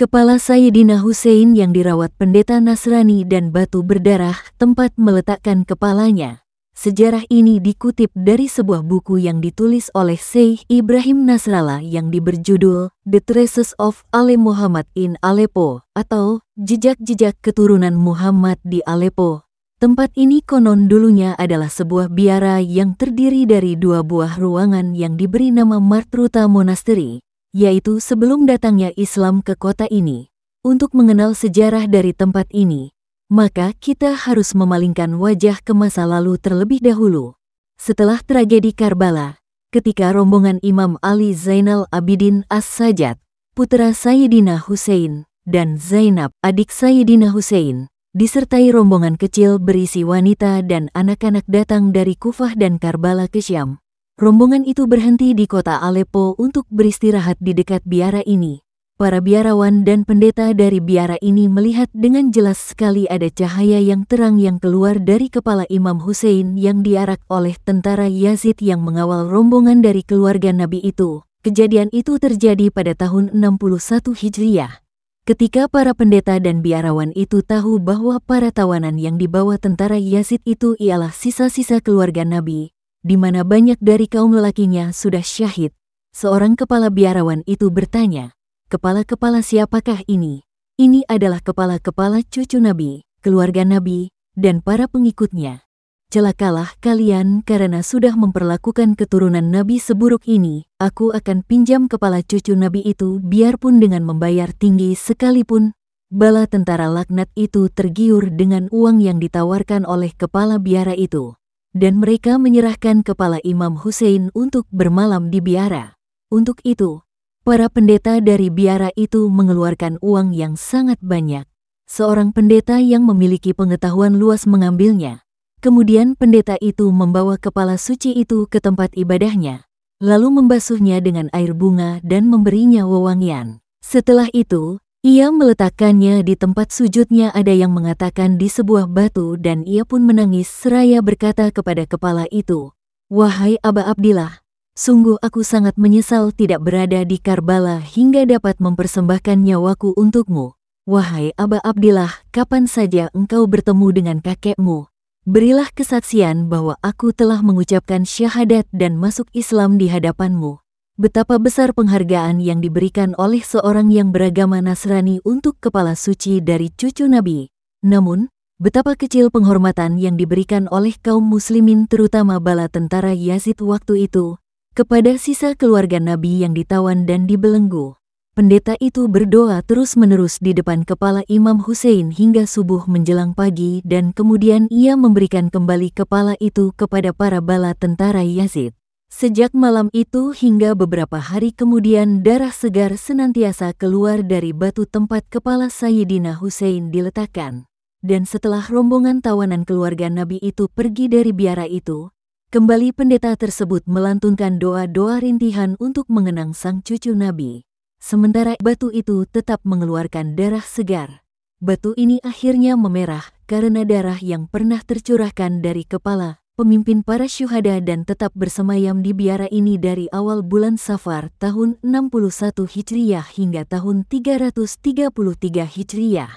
Kepala Sayyidina Hussein yang dirawat pendeta Nasrani dan batu berdarah tempat meletakkan kepalanya. Sejarah ini dikutip dari sebuah buku yang ditulis oleh Syekh Ibrahim Nasrallah yang berjudul The Traces of Ali Muhammad in Aleppo atau Jejak-jejak keturunan Muhammad di Aleppo. Tempat ini konon dulunya adalah sebuah biara yang terdiri dari dua buah ruangan yang diberi nama Martruta Monastery, yaitu sebelum datangnya Islam ke kota ini. Untuk mengenal sejarah dari tempat ini, maka kita harus memalingkan wajah ke masa lalu terlebih dahulu. Setelah tragedi Karbala, ketika rombongan Imam Ali Zainal Abidin As-Sajjad, putra Sayyidina Hussein, dan Zainab, adik Sayyidina Hussein, disertai rombongan kecil berisi wanita dan anak-anak datang dari Kufah dan Karbala ke Syam. Rombongan itu berhenti di kota Aleppo untuk beristirahat di dekat biara ini. Para biarawan dan pendeta dari biara ini melihat dengan jelas sekali ada cahaya yang terang yang keluar dari kepala Imam Hussein yang diarak oleh tentara Yazid yang mengawal rombongan dari keluarga Nabi itu. Kejadian itu terjadi pada tahun 61 Hijriah. Ketika para pendeta dan biarawan itu tahu bahwa para tawanan yang dibawa tentara Yazid itu ialah sisa-sisa keluarga Nabi, di mana banyak dari kaum lelakinya sudah syahid, seorang kepala biarawan itu bertanya, "Kepala-kepala siapakah ini?" "Ini adalah kepala-kepala cucu Nabi, keluarga Nabi, dan para pengikutnya. Celakalah kalian karena sudah memperlakukan keturunan Nabi seburuk ini. Aku akan pinjam kepala cucu Nabi itu biarpun dengan membayar tinggi sekalipun." Bala tentara laknat itu tergiur dengan uang yang ditawarkan oleh kepala biara itu, dan mereka menyerahkan kepala Imam Hussein untuk bermalam di biara. Untuk itu, para pendeta dari biara itu mengeluarkan uang yang sangat banyak. Seorang pendeta yang memiliki pengetahuan luas mengambilnya. Kemudian pendeta itu membawa kepala suci itu ke tempat ibadahnya, lalu membasuhnya dengan air bunga dan memberinya wewangian. Setelah itu, ia meletakkannya di tempat sujudnya. Ada yang mengatakan di sebuah batu, dan ia pun menangis seraya berkata kepada kepala itu, "Wahai Aba Abdillah, sungguh aku sangat menyesal tidak berada di Karbala hingga dapat mempersembahkan nyawaku untukmu. Wahai Aba Abdillah, kapan saja engkau bertemu dengan kakekmu, berilah kesaksian bahwa aku telah mengucapkan syahadat dan masuk Islam di hadapanmu." Betapa besar penghargaan yang diberikan oleh seorang yang beragama Nasrani untuk kepala suci dari cucu Nabi. Namun, betapa kecil penghormatan yang diberikan oleh kaum muslimin terutama bala tentara Yazid waktu itu kepada sisa keluarga Nabi yang ditawan dan dibelenggu. Pendeta itu berdoa terus-menerus di depan kepala Imam Hussein hingga subuh menjelang pagi, dan kemudian ia memberikan kembali kepala itu kepada para bala tentara Yazid. Sejak malam itu hingga beberapa hari kemudian, darah segar senantiasa keluar dari batu tempat kepala Sayyidina Hussein diletakkan. Dan setelah rombongan tawanan keluarga Nabi itu pergi dari biara itu, kembali pendeta tersebut melantunkan doa-doa rintihan untuk mengenang sang cucu Nabi. Sementara batu itu tetap mengeluarkan darah segar. Batu ini akhirnya memerah karena darah yang pernah tercurahkan dari kepala pemimpin para syuhada dan tetap bersemayam di biara ini dari awal bulan Safar tahun 61 Hijriah hingga tahun 333 Hijriah.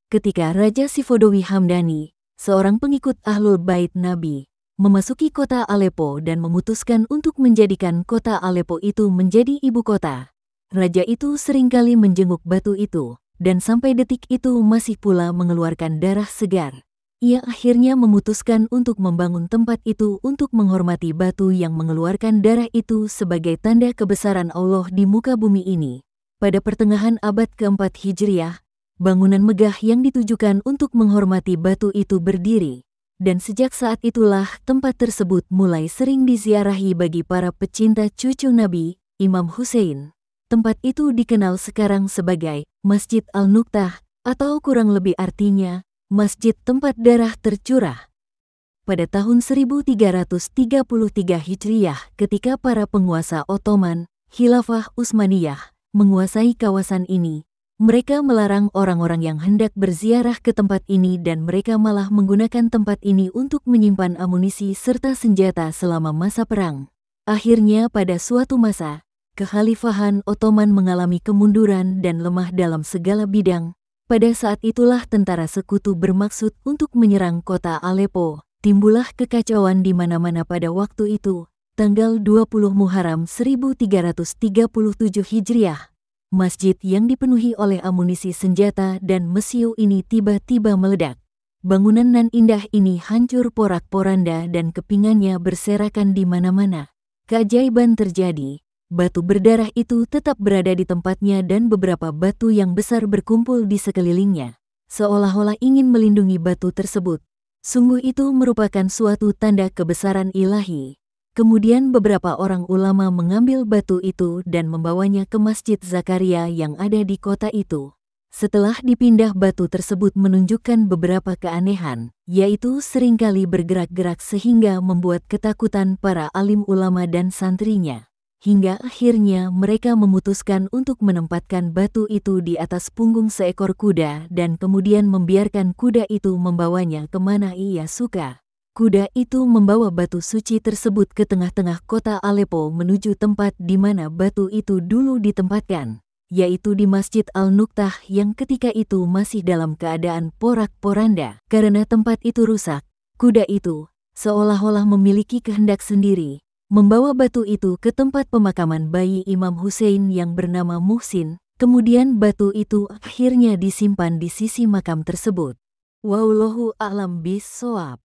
Ketika Raja Sifodowi Hamdani, seorang pengikut Ahlul Bait Nabi, memasuki kota Aleppo dan memutuskan untuk menjadikan kota Aleppo itu menjadi ibu kota, raja itu seringkali menjenguk batu itu, dan sampai detik itu masih pula mengeluarkan darah segar. Ia akhirnya memutuskan untuk membangun tempat itu untuk menghormati batu yang mengeluarkan darah itu sebagai tanda kebesaran Allah di muka bumi ini. Pada pertengahan abad keempat Hijriah, bangunan megah yang ditujukan untuk menghormati batu itu berdiri. Dan sejak saat itulah tempat tersebut mulai sering diziarahi bagi para pecinta cucu Nabi, Imam Hussein. Tempat itu dikenal sekarang sebagai Masjid Al-Nuqtah, atau kurang lebih artinya Masjid Tempat Darah Tercurah. Pada tahun 1333 Hijriah, ketika para penguasa Ottoman, Khilafah Utsmaniyah, menguasai kawasan ini, mereka melarang orang-orang yang hendak berziarah ke tempat ini dan mereka malah menggunakan tempat ini untuk menyimpan amunisi serta senjata selama masa perang. Akhirnya pada suatu masa, Kekhalifahan Ottoman mengalami kemunduran dan lemah dalam segala bidang. Pada saat itulah tentara sekutu bermaksud untuk menyerang kota Aleppo. Timbullah kekacauan di mana-mana pada waktu itu. Tanggal 20 Muharram 1337 Hijriah. Masjid yang dipenuhi oleh amunisi senjata dan mesiu ini tiba-tiba meledak. Bangunan nan indah ini hancur porak-poranda dan kepingannya berserakan di mana-mana. Keajaiban terjadi. Batu berdarah itu tetap berada di tempatnya dan beberapa batu yang besar berkumpul di sekelilingnya, seolah-olah ingin melindungi batu tersebut. Sungguh itu merupakan suatu tanda kebesaran ilahi. Kemudian beberapa orang ulama mengambil batu itu dan membawanya ke Masjid Zakaria yang ada di kota itu. Setelah dipindah, batu tersebut menunjukkan beberapa keanehan, yaitu seringkali bergerak-gerak sehingga membuat ketakutan para alim ulama dan santrinya. Hingga akhirnya mereka memutuskan untuk menempatkan batu itu di atas punggung seekor kuda dan kemudian membiarkan kuda itu membawanya kemana ia suka. Kuda itu membawa batu suci tersebut ke tengah-tengah kota Aleppo menuju tempat di mana batu itu dulu ditempatkan, yaitu di Masjid Al-Nuqtah yang ketika itu masih dalam keadaan porak-poranda. Karena tempat itu rusak, kuda itu seolah-olah memiliki kehendak sendiri, membawa batu itu ke tempat pemakaman bayi Imam Hussein yang bernama Muhsin. Kemudian batu itu akhirnya disimpan di sisi makam tersebut. Wallahu a'lam bishawab.